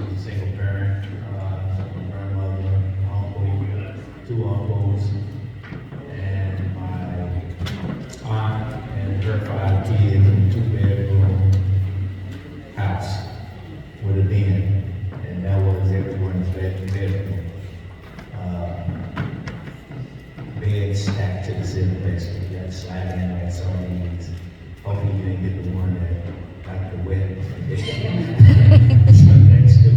was a single parent, my grandmother, uncle, two uncles, and my aunt and her 5 kids in a 2-bedroom house with a den, and that was everyone's bedroom. Bed stacked to the ceiling, basically. You had sliding like sardines. Hopefully you didn't get the one that got the wet next to it.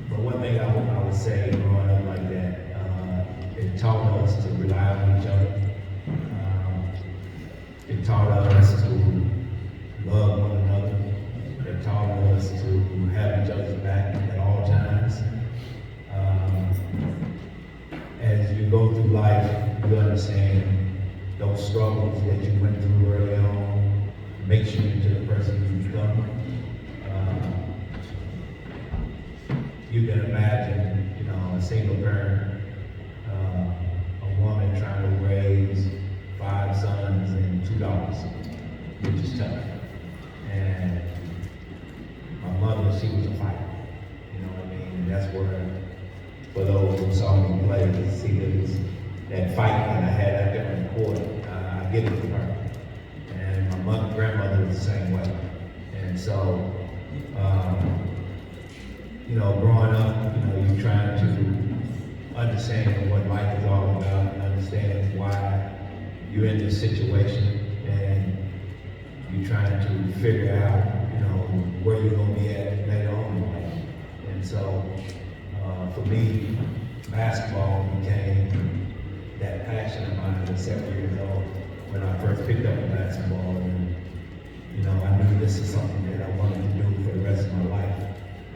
But one thing I would say growing up like that, it taught us to rely on each other. It taught us to love one another. It taught us to have each other's back at all times. As you go through life, you understand those struggles that you went through early on makes you into the person you become. You can imagine, a single parent, a woman trying to raise 5 sons and 2 daughters, which is tough. And my mother, she was a fighter, you know what I mean? And that's where, for those who saw me play, you see that fight that I had out there in the court, I get it from her. And my grandmother was the same way. And so, growing up, you're trying to understand what life is all about and understand why you're in this situation, and you're trying to figure out, where you're going to be at later on in life. And so, for me, basketball became that passion of mine at 7 years old when I first picked up a basketball, and I knew this is something that I wanted to do for the rest of my life.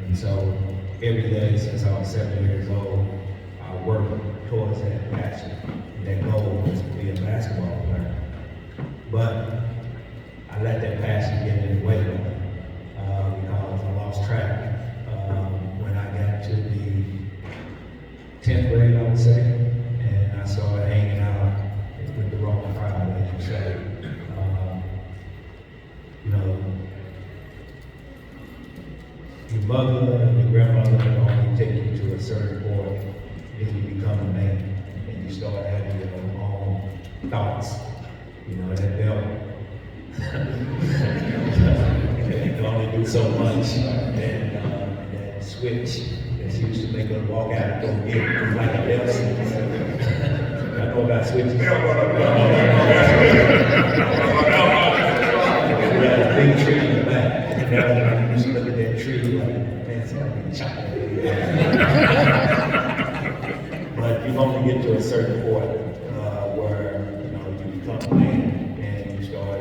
And so every day since I was 7 years old, I worked towards that passion. That goal was to be a basketball player. But I let that passion get in the way of it because I lost track when I got to the 10th grade, I would say, and I started hanging out with the wrong crowd, as you say. Your mother and your grandmother can only take you to a certain point, then you become a man, and you start having your own thoughts. That belt. You can only do so much, and that switch that used to make us walk out and go get it like a belt. I know about switches. We had a big tree in the back. And I used to look at that tree like, man, somebody chopped it. But you only get to a certain point where you become a man and you start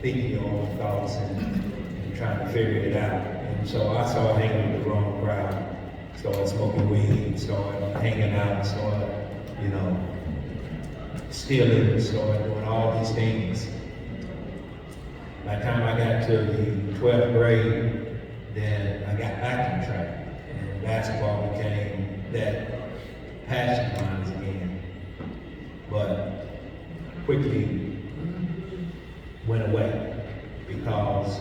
thinking your own thoughts and trying to figure it out. And so I started hanging with the wrong crowd, started smoking weed, started hanging out, started stealing, started doing all these things. By the time I got to the 12th grade, then I got back on track, and basketball became that passion of mine again. But quickly went away because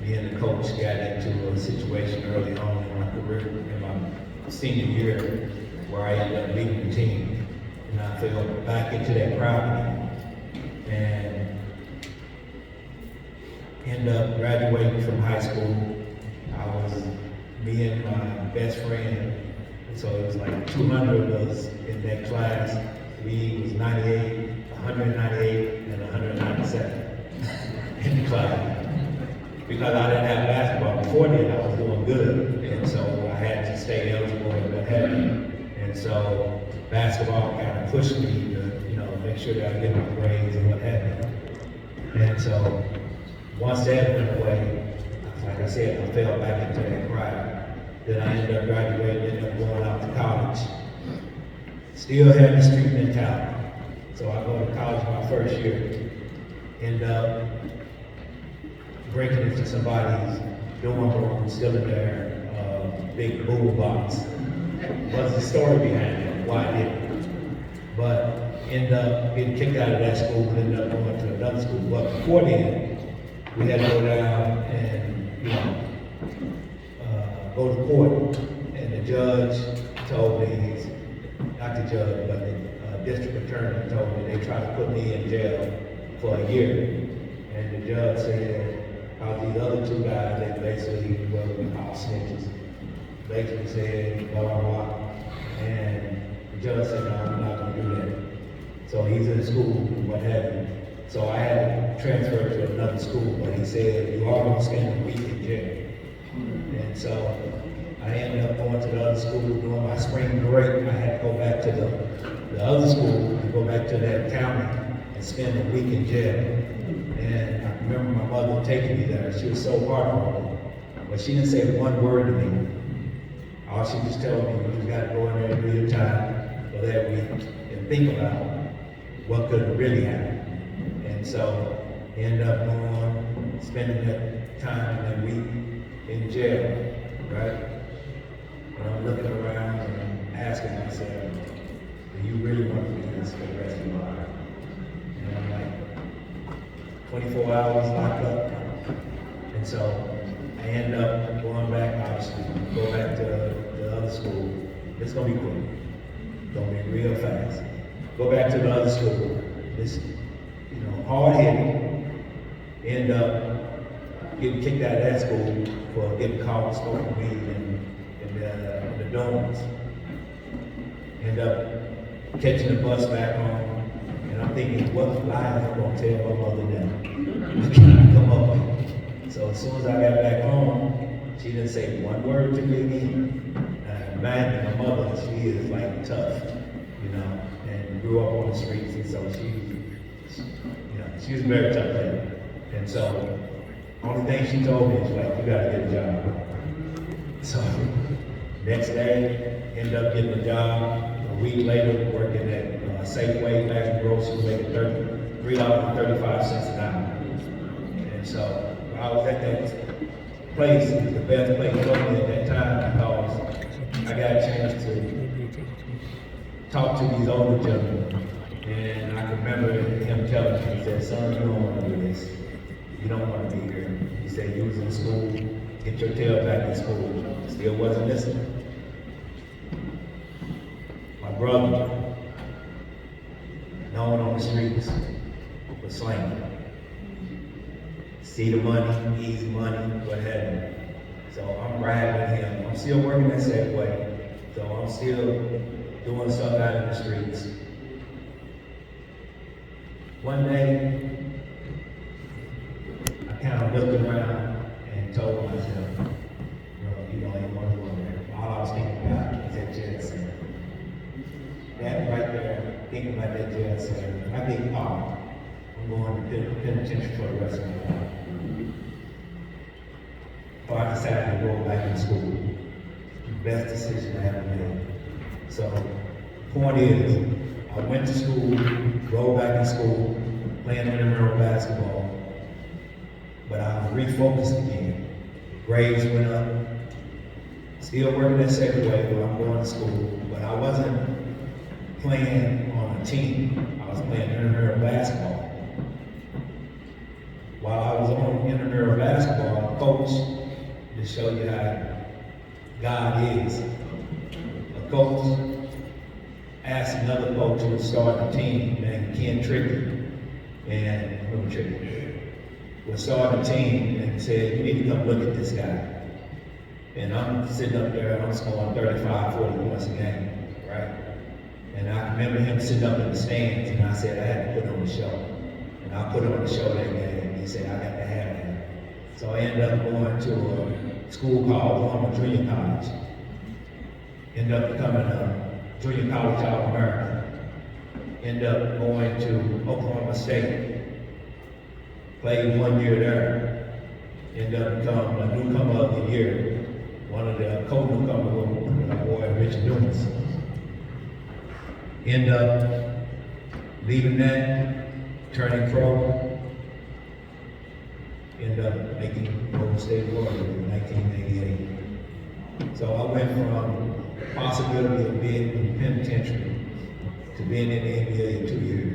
me and the coach got into a situation early on in my career, in my senior year, where I ended up leading the team, and I fell back into that crowd again. And ended up graduating from high school. I was me and my best friend, so it was like 200 of us in that class. We was 98, 198, and 197 in the class. Because I didn't have basketball before then, I was doing good, and so I had to stay eligible and what have you. And so basketball kind of pushed me to, make sure that I get my grades and what have you. And so once that went away, like I said, I fell back into that crowd. Then I ended up graduating, ended up going out to college. Still had the street mentality. So I go to college my first year, end up breaking into somebody's dorm room, still in their big boom box. What's the story behind it? Why I did it? But end up getting kicked out of that school and ended up going to another school. But before then, we had to go down and, go to court. And the judge told me, not the judge, but the district attorney told me they tried to put me in jail for a year. And the judge said, about these other two guys, they basically were called snitches. Basically said, blah, blah, blah. And the judge said, no, I'm not gonna do that. So he's in school, what have you. So I had to transfer to another school, but he said, you are gonna spend a week in jail. And so I ended up going to the other school, doing my spring break. I had to go back to the other school, and go back to that county and spend a week in jail. And I remember my mother taking me there. She was so heartbroken, but she didn't say one word to me. All she just told me, you just gotta go in there and do your time for that week and think about what could really happen. And so I ended up going, spending that time in that week in jail, right? And I'm looking around and I'm asking myself, do you really want to do this for the rest of your life? And I'm like, 24 hours locked up. And so I end up going back, obviously, go back to the other school. It's gonna be quick. It's gonna be real fast. Go back to the other school. This, hard hitting. End up getting kicked out of that school for getting caught smoking weed in the dorms. End up catching the bus back home. And I'm thinking, what lies am I gonna tell my mother now? What can I come up with? So as soon as I got back home, she didn't say one word to me again. Mind my mother, she is like tough, and grew up on the streets, and so she was very tough lady. And so, only thing she told me is like, you gotta get a job. So, next day, ended up getting a job. A week later, working at Safeway, back in groceries, making $3.35 an hour. And so, I was at that place, it was the best place for me at that time because I got a chance to talk to these older gentlemen. And I can remember him telling me, he said, son, you don't want to do this. You don't want to be here. He said, you was in school, get your tail back in school. Still wasn't listening. My brother, known on the streets for slanging. See the money, easy money, what have you. So I'm riding with him. I'm still working at Safeway. So I'm still doing stuff out in the streets. One day, I kind of looked around and told myself, you don't even want to go there. All I was thinking about was that jail cell. That right there, thinking about that jail cell, I think, I'm going to penitentiary for the rest of my life. So I decided to go back in school. The best decision I ever made. So, the point is, I went to school, go back in school, playing intramural basketball, but I refocused again. Grades went up, still working at Safeway where I'm going to school, but I wasn't playing on a team. I was playing intramural basketball. While I was on intramural basketball, coach, to show you how God is. A coach asked another coach who was starting a team named Ken Tricky, and was starting a team and said, you need to come look at this guy. And I'm sitting up there and I'm scoring 35, 40 points a game, right? And I remember him sitting up in the stands and I said, I had to put on the show. And I put on the show that game and he said, I got to have him. So I ended up going to a school called Oklahoma Junior College. Ended up becoming a Junior College All-American. Ended up going to Oklahoma State. Played 1 year there. Ended up becoming a newcomer of the year. One of the co-newcomers with my boy Richard Dumas. Ended up leaving that, turning pro. Ended up making Golden State Warriors in 1988. So I went from possibility of being in the penitentiary to being in the NBA in 2 years.